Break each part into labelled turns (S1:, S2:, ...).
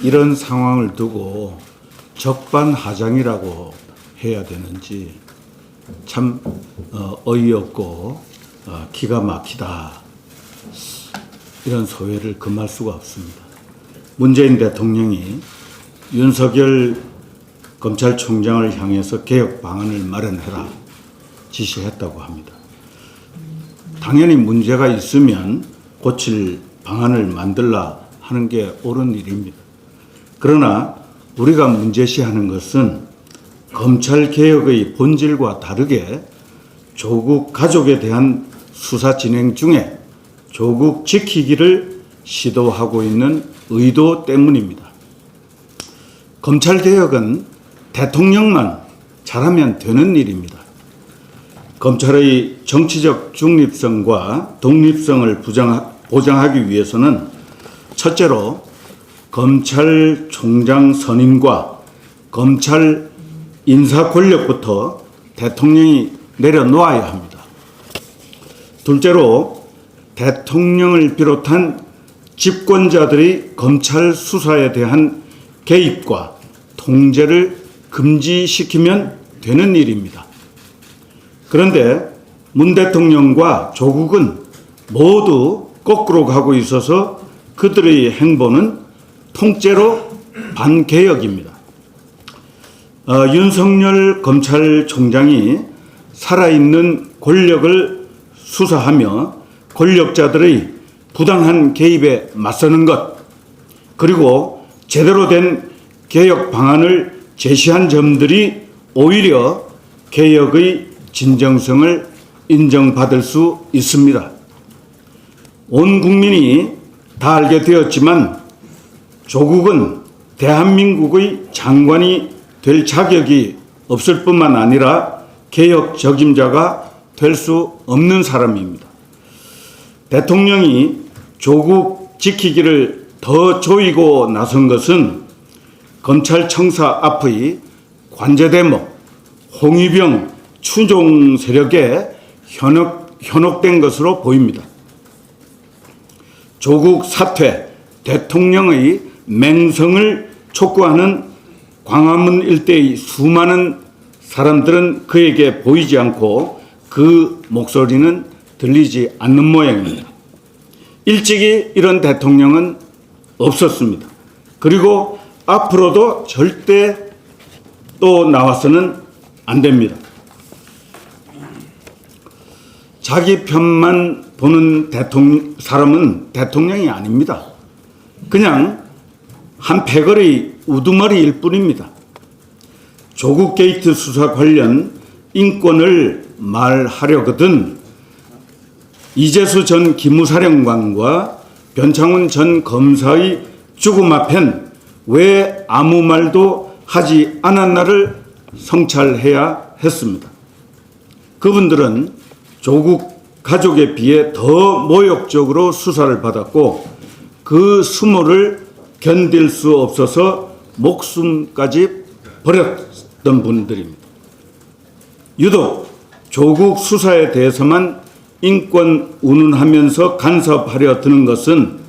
S1: 이런 상황을 두고 적반하장이라고 해야 되는지 참 어이없고 기가 막히다, 이런 소회를 금할 수가 없습니다. 문재인 대통령이 윤석열 검찰총장을 향해서 개혁 방안을 마련해라 지시했다고 합니다. 당연히 문제가 있으면 고칠 방안을 만들라 하는 게 옳은 일입니다. 그러나 우리가 문제시하는 것은 검찰개혁의 본질과 다르게 조국 가족에 대한 수사 진행 중에 조국 지키기를 시도하고 있는 의도 때문입니다. 검찰개혁은 대통령만 잘하면 되는 일입니다. 검찰의 정치적 중립성과 독립성을 보장하기 위해서는 첫째로 검찰총장 선임과 검찰 인사 권력부터 대통령이 내려놓아야 합니다. 둘째로 대통령을 비롯한 집권자들이 검찰 수사에 대한 개입과 통제를 금지시키면 되는 일입니다. 그런데 문 대통령과 조국은 모두 거꾸로 가고 있어서 그들의 행보는 통째로 반개혁입니다. 윤석열 검찰총장이 살아있는 권력을 수사하며 권력자들의 부당한 개입에 맞서는 것, 그리고 제대로 된 개혁 방안을 제시한 점들이 오히려 개혁의 진정성을 인정받을 수 있습니다. 온 국민이 다 알게 되었지만 조국은 대한민국의 장관이 될 자격이 없을 뿐만 아니라 개혁 적임자가 될 수 없는 사람입니다. 대통령이 조국 지키기를 더 조이고 나선 것은 검찰청사 앞의 관제대목, 홍위병 추종 세력에 현혹된 것으로 보입니다. 조국 사퇴, 대통령의 맹성을 촉구하는 광화문 일대의 수많은 사람들은 그에게 보이지 않고 그 목소리는 들리지 않는 모양입니다. 일찍이 이런 대통령은 없었습니다. 그리고 앞으로도 절대 또 나와서는 안 됩니다. 자기 편만 보는 사람은 대통령이 아닙니다. 그냥 한 패거리 우두머리일 뿐입니다. 조국 게이트 수사 관련 인권을 말하려거든 이재수 전 기무사령관과 변창훈 전 검사의 죽음 앞엔 왜 아무 말도 하지 않았나를 성찰해야 했습니다. 그분들은 조국 가족에 비해 더 모욕적으로 수사를 받았고 그 수모를 견딜 수 없어서 목숨까지 버렸던 분들입니다. 유독 조국 수사에 대해서만 인권 운운하면서 간섭하려 드는 것은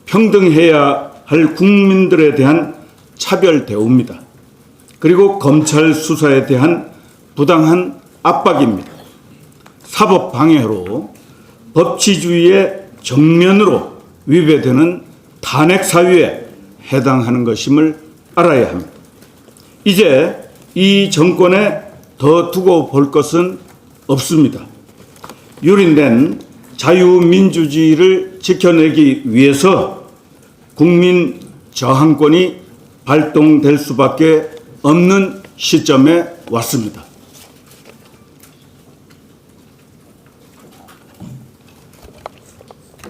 S1: 평등해야 할 국민들에 대한 차별 대우입니다. 그리고 검찰 수사에 대한 부당한 압박입니다. 사법 방해로 법치주의의 정면으로 위배되는 탄핵 사유에 해당하는 것임을 알아야 합니다. 이제 이 정권에 더 두고 볼 것은 없습니다. 유린된 자유민주주의를 지켜내기 위해서 국민 저항권이 발동될 수밖에 없는 시점에 왔습니다.